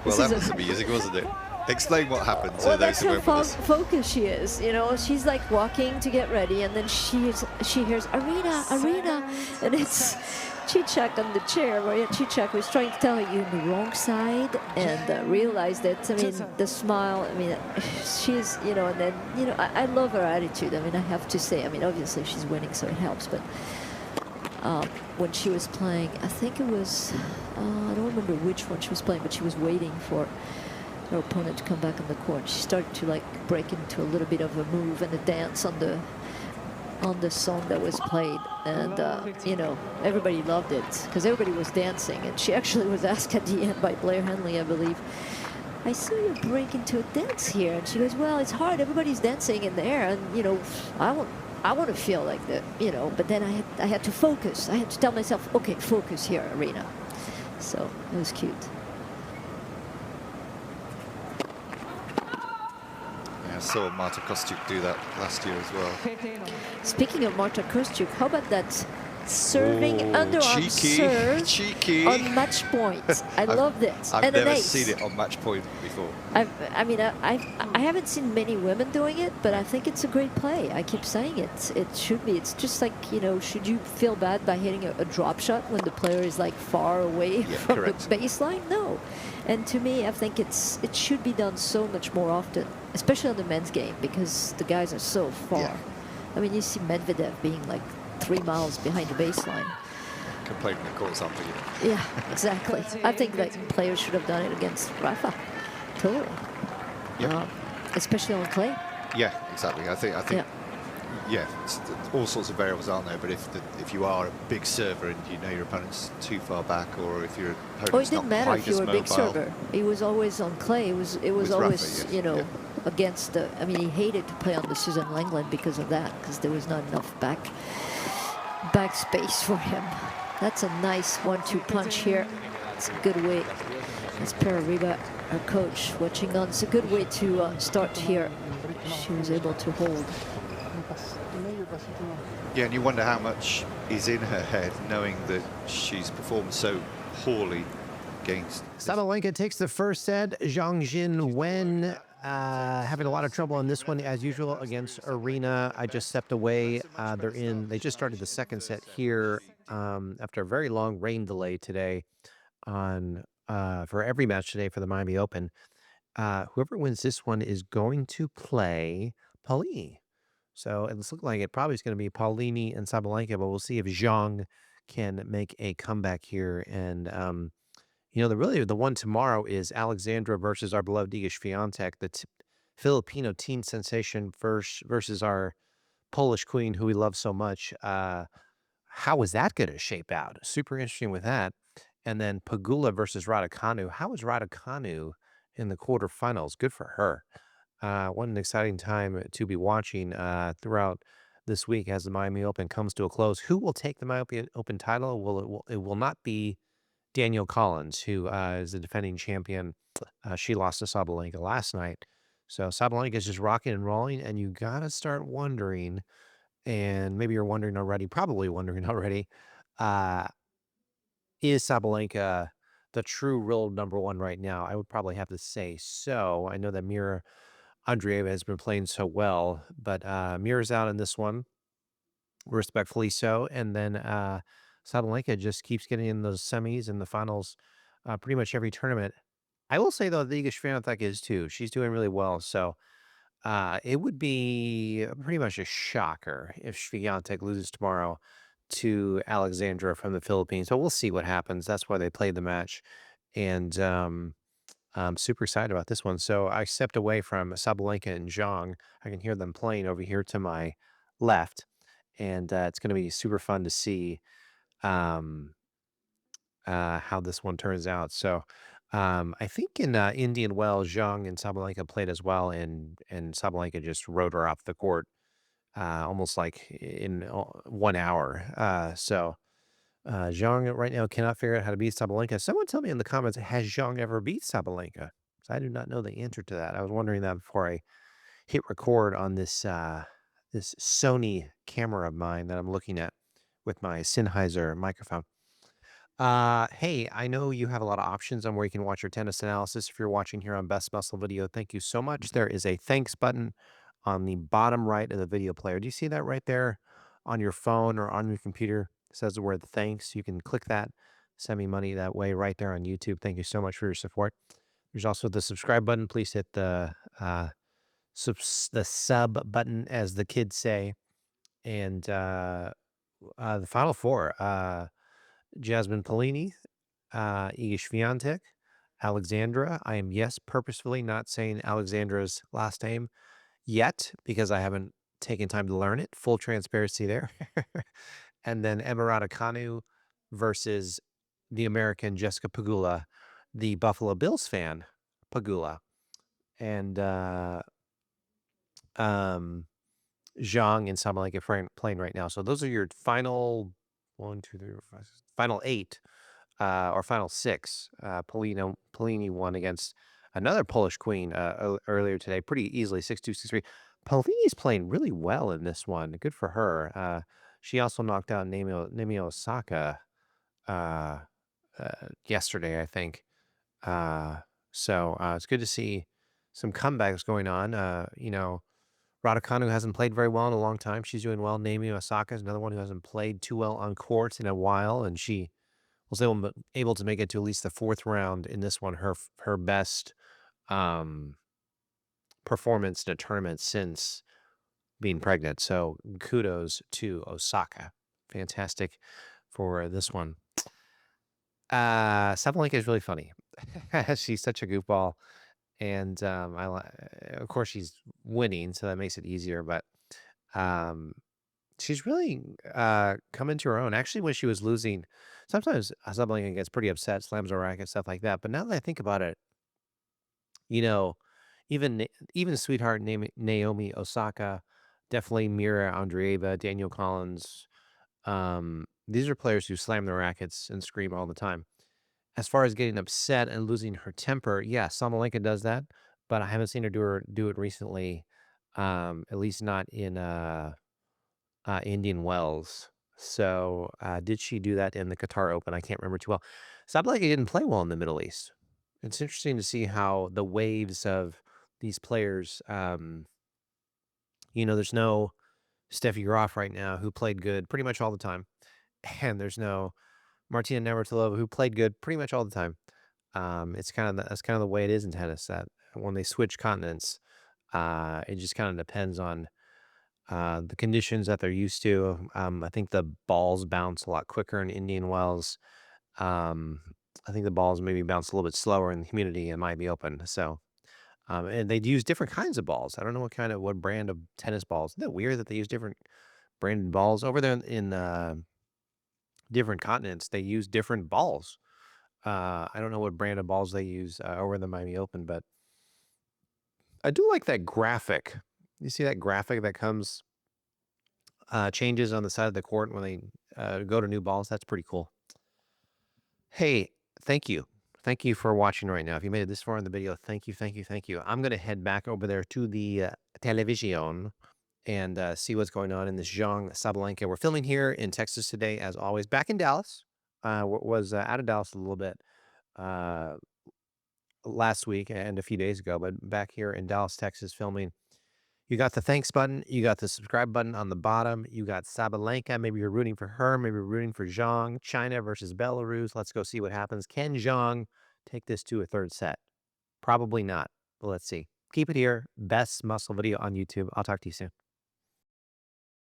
Well, This is that a was amusing, wasn't it? Explain what happened to well, those that's who how went with us. focused she is. You know, she's like walking to get ready, and then she hears Aryna, Aryna, and it's Chichak on the chair. Where Chichak was trying to tell her you're on the wrong side, and realized that. I mean, the smile. I mean, she's and then I love her attitude. I mean, I have to say. I mean, obviously she's winning, so it helps, but. When she was playing, I think it was, I don't remember which one she was playing, but she was waiting for her opponent to come back on the court. She started to like break into a little bit of a move and a dance on the song that was played, and everybody loved it because everybody was dancing. And she actually was asked at the end by Blair Henley, I believe, I saw you break into a dance here, and she goes, well, it's hard, everybody's dancing in there, and I want to feel like that, but then I had to focus. I had to tell myself, okay, focus here, Aryna. So it was cute. Yeah, I saw Marta Kostyuk do that last year as well. Speaking of Marta Kostyuk, how about that serving underarm serve on match point? I love this. I've and an never ace. seen it on match point before. I haven't seen many women doing it, but I think it's a great play. I keep saying it. It should be. It's just like, should you feel bad by hitting a drop shot when the player is like far away from the baseline? No. And to me, I think it should be done so much more often, especially on the men's game, because the guys are so far. Yeah. I mean, you see Medvedev being like 3 miles behind the baseline. Complaining the court's on for you. Yeah, exactly. I think that players should have done it against Rafa. Totally. Yeah. Especially on clay. Yeah, exactly. I think. Yeah, all sorts of variables, aren't there? But if you are a big server and you know your opponent's too far back, or if your opponent's it didn't matter if you were a big server. He was always on clay. It was always Rafa, yes. Against the. I mean, he hated to play on the Susan Langland because of that, because there was not enough back space for him. That's a nice 1-2 punch here. It's a good way. That's Parariba, our coach, watching on. It's a good way to start here. She was able to hold. Yeah, and you wonder how much is in her head, knowing that she's performed so poorly against. Sabalenka takes the first set. Qinwen having a lot of trouble in this one, as usual, against Aryna. I just stepped away. They just started the second set here after a very long rain delay today for every match today for the Miami Open. Whoever wins this one is going to play Paolini. So it's looking like it probably is going to be Paolini and Sabalenka, but we'll see if Zheng can make a comeback here. And, the one tomorrow is Alexandra versus our beloved Iga Swiatek, the Filipino teen sensation versus our Polish queen, who we love so much. How is that going to shape out? Super interesting with that. And then Pegula versus Raducanu. How is Raducanu in the quarterfinals? Good for her. What an exciting time to be watching throughout this week as the Miami Open comes to a close. Who will take the Miami Open title? It will not be Danielle Collins, who is the defending champion. She lost to Sabalenka last night. So Sabalenka is just rocking and rolling, and you got to start wondering, and maybe you're wondering already, probably wondering already, is Sabalenka the true real number one right now? I would probably have to say so. I know that Mira Andreeva has been playing so well, but Mira's out in this one, respectfully so. And then Sabalenka just keeps getting in those semis and the finals pretty much every tournament. I will say, though, the Iga Swiatek is too. She's doing really well. So it would be pretty much a shocker if Swiatek loses tomorrow to Alexandra from the Philippines. So we'll see what happens. That's why they played the match. And I'm super excited about this one. So I stepped away from Sabalenka and Zheng. I can hear them playing over here to my left. And it's going to be super fun to see how this one turns out. So I think in Indian Wells, Zheng and Sabalenka played as well. And Sabalenka just rode her off the court almost like in 1 hour. So Zheng right now cannot figure out how to beat Sabalenka. Someone tell me in the comments, has Zheng ever beat Sabalenka? I do not know the answer to that. I was wondering that before I hit record on this this Sony camera of mine that I'm looking at with my Sennheiser microphone. Hey, I know you have a lot of options on where you can watch your tennis analysis. If you're watching here on Best Muscle Video, thank you so much. There is a thanks button on the bottom right of the video player. Do you see that right there on your phone or on your computer? It says the word thanks. You can click that, send me money that way right there on YouTube. Thank you so much for your support. There's also the subscribe button. Please hit the sub button, as the kids say. And the final four, Jasmine Paolini, Iga Swiatek, Alexandra. I am, yes, purposefully not saying Alexandra's last name yet because I haven't taken time to learn it. Full transparency there. And then Emirata Kanu versus the American Jessica Pegula, the Buffalo Bills fan, Pegula. And Zhang and Sabalenka playing right now. So those are your final one, two, three, four, five, final eight, or final six. Paolini won against another Polish queen earlier today, pretty easily, 6-2, 6-3. Paolini's playing really well in this one. Good for her. She also knocked out Naomi Osaka uh, yesterday, I think. So it's good to see some comebacks going on. Raducanu hasn't played very well in a long time. She's doing well. Naomi Osaka is another one who hasn't played too well on court in a while, and she was able to make it to at least the fourth round in this one. Her best performance in a tournament since being pregnant. So kudos to Osaka. Fantastic for this one. Sabalenka is really funny. She's such a goofball, and of course she's winning, so that makes it easier. But um, she's really come into her own. Actually, when she was losing, sometimes Sabalenka gets pretty upset, slams her racket, stuff like that. But now that I think about it, you know, even sweetheart Naomi Osaka, definitely Mira Andreeva, Daniel Collins. These are players who slam their rackets and scream all the time. As far as getting upset and losing her temper, yeah, Sabalenka does that, but I haven't seen her do it recently. At least not in Indian Wells. So, did she do that in the Qatar Open? I can't remember too well. Sabalenka didn't play well in the Middle East. It's interesting to see how the waves of these players. There's no Steffi Graf right now, who played good pretty much all the time, and there's no Martina Navratilova, who played good pretty much all the time. That's kind of the way it is in tennis. That when they switch continents, it just kind of depends on the conditions that they're used to. I think the balls bounce a lot quicker in Indian Wells. Um, I think the balls maybe bounce a little bit slower in the humidity and might be open. So, and they use different kinds of balls. I don't know what brand of tennis balls. Isn't that weird that they use different branded balls over there in different continents? They use different balls. I don't know what brand of balls they use over in the Miami Open, but I do like that graphic. You see that graphic that comes changes on the side of the court when they go to new balls. That's pretty cool. Hey, thank you. Thank you for watching right now. If you made it this far in the video, thank you, thank you, thank you. I'm going to head back over there to the television and see what's going on in this Zheng Sabalenka. We're filming here in Texas today, as always. Back in Dallas. Was out of Dallas a little bit last week and a few days ago, but back here in Dallas, Texas, filming. You got the thanks button. You got the subscribe button on the bottom. You got Sabalenka. Maybe you're rooting for her. Maybe you're rooting for Zhang. China versus Belarus. Let's go see what happens. Can Zhang take this to a third set? Probably not, but let's see. Keep it here. Best Muscle Video on YouTube. I'll talk to you soon.